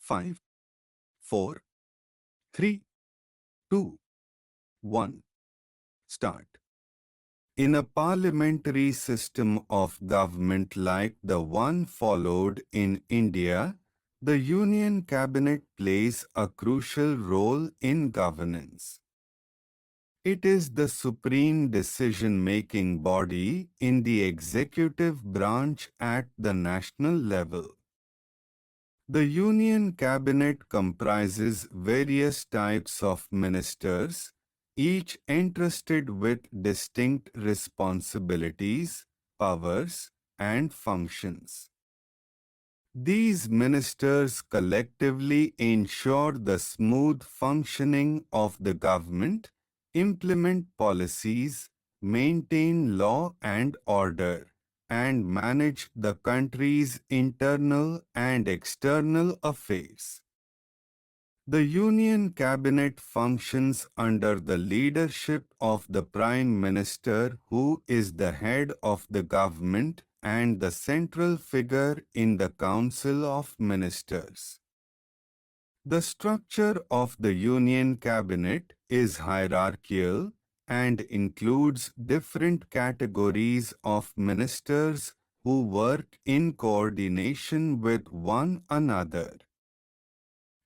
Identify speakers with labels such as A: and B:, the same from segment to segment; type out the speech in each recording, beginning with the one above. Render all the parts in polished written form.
A: 5, 4, 3, 2, 1. Start. In a parliamentary system of government like the one followed in India, the Union Cabinet plays a crucial role in governance. It is the supreme decision-making body in the executive branch at the national level. The Union Cabinet comprises various types of ministers, each entrusted with distinct responsibilities, powers, and functions. These ministers collectively ensure the smooth functioning of the government, implement policies, maintain law and order, and manage the country's internal and external affairs. The Union Cabinet functions under the leadership of the Prime Minister, who is the head of the government and the central figure in the Council of Ministers. The structure of the Union Cabinet is hierarchical and includes different categories of ministers who work in coordination with one another.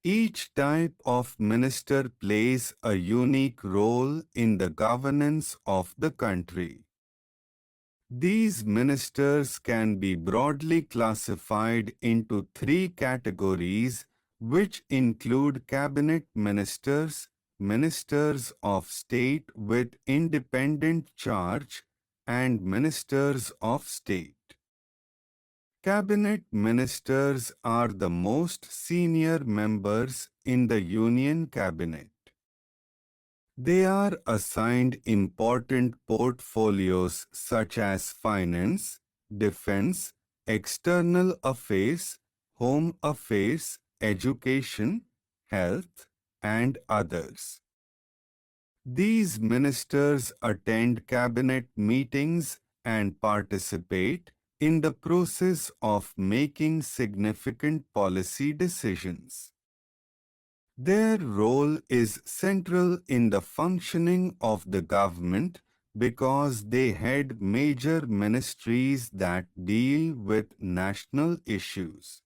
A: Each type of minister plays a unique role in the governance of the country. These ministers can be broadly classified into three categories, which include cabinet ministers, ministers of state with independent charge, and ministers of state. Cabinet ministers are the most senior members in the Union Cabinet. They are assigned important portfolios such as finance, defense, external affairs, home affairs, education, health, and others. These ministers attend cabinet meetings and participate in the process of making significant policy decisions. Their role is central in the functioning of the government because they head major ministries that deal with national issues.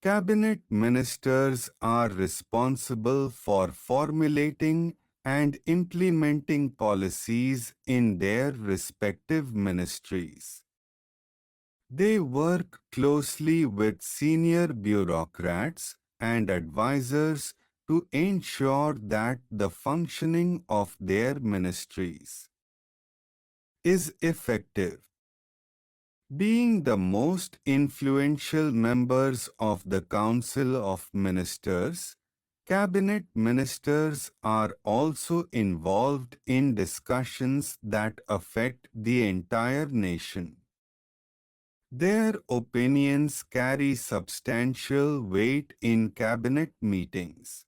A: Cabinet ministers are responsible for formulating and implementing policies in their respective ministries. They work closely with senior bureaucrats and advisors to ensure that the functioning of their ministries is effective. Being the most influential members of the Council of Ministers, Cabinet ministers are also involved in discussions that affect the entire nation. Their opinions carry substantial weight in cabinet meetings.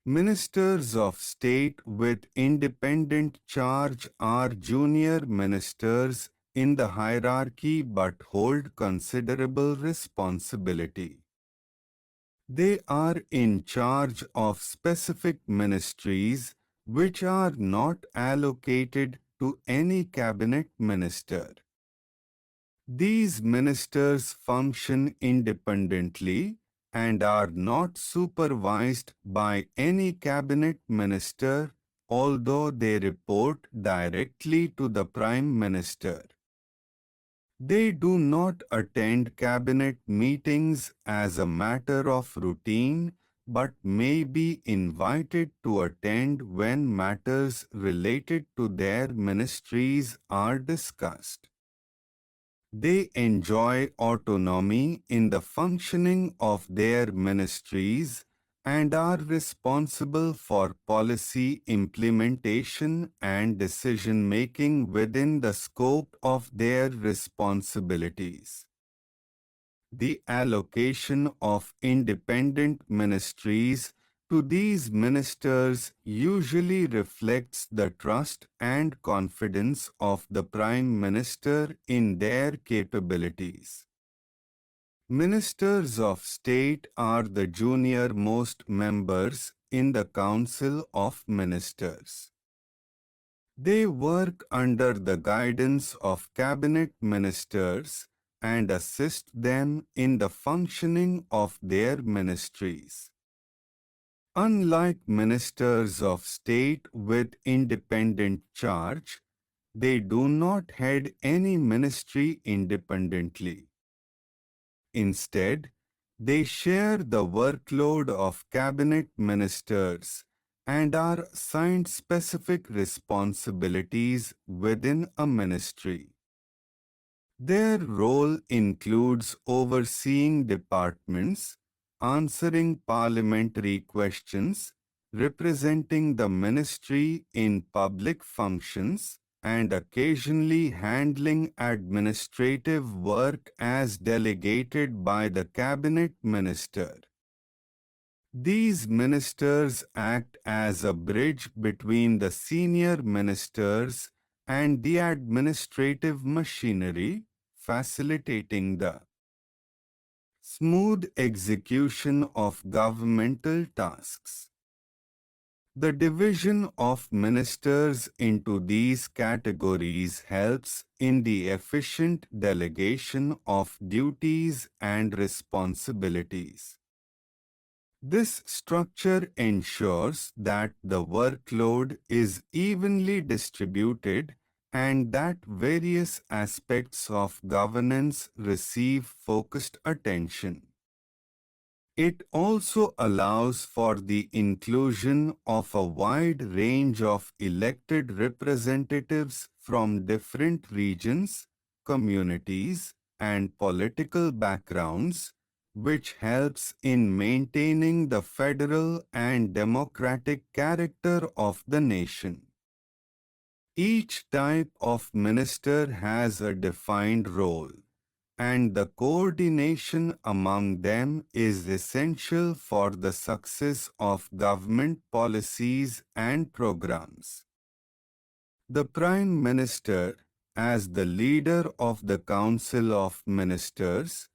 A: Ministers of state with independent charge are junior ministers in the hierarchy but hold considerable responsibility. They are in charge of specific ministries which are not allocated to any cabinet minister. These ministers function independently and are not supervised by any cabinet minister, although they report directly to the Prime Minister. They do not attend cabinet meetings as a matter of routine, but may be invited to attend when matters related to their ministries are discussed. They enjoy autonomy in the functioning of their ministries and are responsible for policy implementation and decision-making within the scope of their responsibilities. The allocation of independent ministries to these ministers usually reflects the trust and confidence of the Prime Minister in their capabilities. Ministers of State are the junior-most members in the Council of Ministers. They work under the guidance of cabinet ministers and assist them in the functioning of their ministries. Unlike ministers of state with independent charge, they do not head any ministry independently. Instead, they share the workload of cabinet ministers and are assigned specific responsibilities within a ministry. Their role includes overseeing departments, answering parliamentary questions, representing the ministry in public functions, and occasionally handling administrative work as delegated by the cabinet minister. These ministers act as a bridge between the senior ministers and the administrative machinery, facilitating the smooth execution of governmental tasks. The division of ministers into these categories helps in the efficient delegation of duties and responsibilities. This structure ensures that the workload is evenly distributed and that various aspects of governance receive focused attention. It also allows for the inclusion of a wide range of elected representatives from different regions, communities, and political backgrounds, which helps in maintaining the federal and democratic character of the nation. Each type of minister has a defined role, and the coordination among them is essential for the success of government policies and programs. The Prime Minister, as the leader of the Council of Ministers,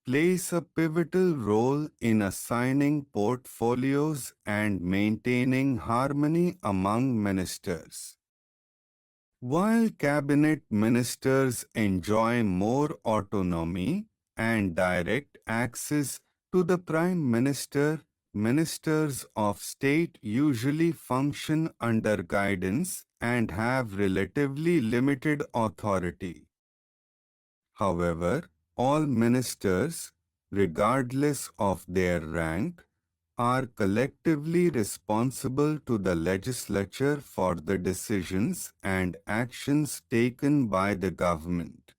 A: plays a pivotal role in assigning portfolios and maintaining harmony among ministers. While cabinet ministers enjoy more autonomy and direct access to the Prime Minister, ministers of state usually function under guidance and have relatively limited authority. However, all ministers, regardless of their rank, are collectively responsible to the legislature for the decisions and actions taken by the government.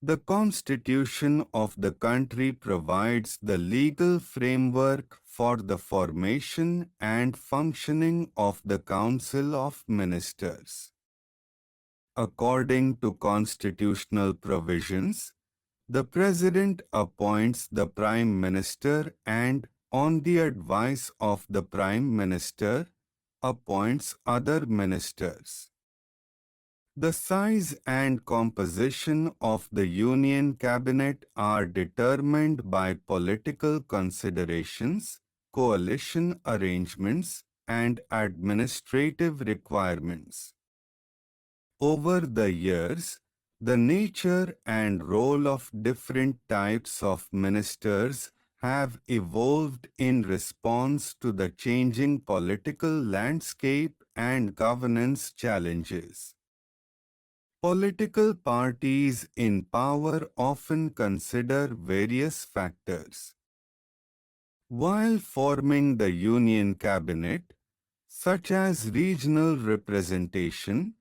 A: The Constitution of the country provides the legal framework for the formation and functioning of the Council of Ministers. According to constitutional provisions, the President appoints the Prime Minister and, on the advice of the Prime Minister, appoints other ministers. The size and composition of the Union Cabinet are determined by political considerations, coalition arrangements, and administrative requirements. Over the years, the nature and role of different types of ministers have evolved in response to the changing political landscape and governance challenges. Political parties in power often consider various factors. While forming the Union Cabinet, such as regional representation,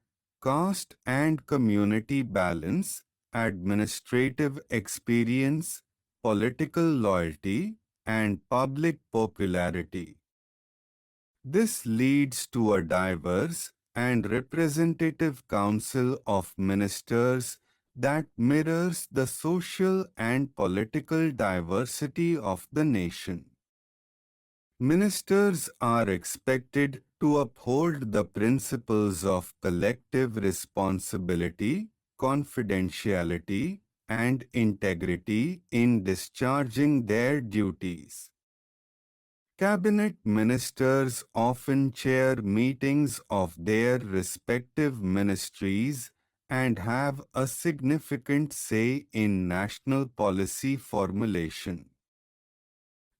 A: caste and community balance, administrative experience, political loyalty, and public popularity. This leads to a diverse and representative council of ministers that mirrors the social and political diversity of the nation. Ministers are expected to uphold the principles of collective responsibility, confidentiality, and integrity in discharging their duties. Cabinet ministers often chair meetings of their respective ministries and have a significant say in national policy formulation.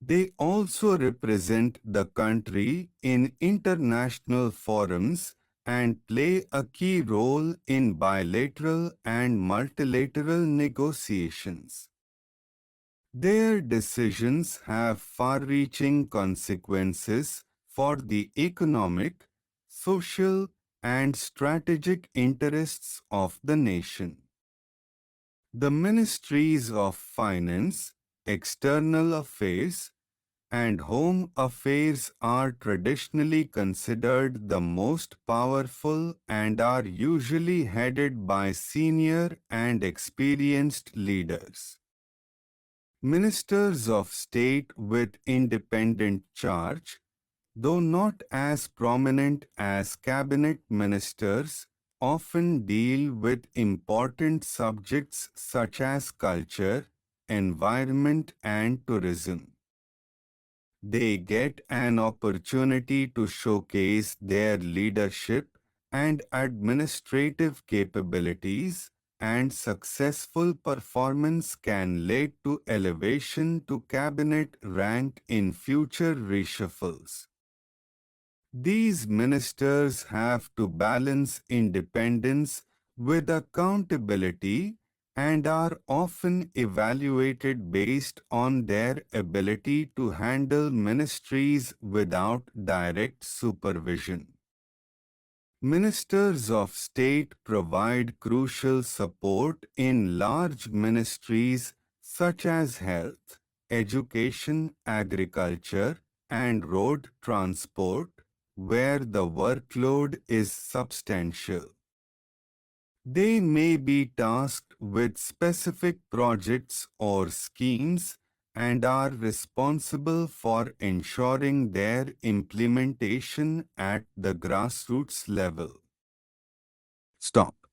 A: They also represent the country in international forums and play a key role in bilateral and multilateral negotiations. Their decisions have far-reaching consequences for the economic, social, and strategic interests of the nation. The Ministries of Finance, External Affairs, and Home Affairs are traditionally considered the most powerful and are usually headed by senior and experienced leaders. Ministers of State with independent charge, though not as prominent as cabinet ministers, often deal with important subjects such as culture, environment, and tourism. They get an opportunity to showcase their leadership and administrative capabilities, and successful performance can lead to elevation to cabinet rank in future reshuffles. These ministers have to balance independence with accountability and are often evaluated based on their ability to handle ministries without direct supervision. Ministers of State provide crucial support in large ministries such as health, education, agriculture, and road transport, where the workload is substantial. They may be tasked with specific projects or schemes and are responsible for ensuring their implementation at the grassroots level. Stop.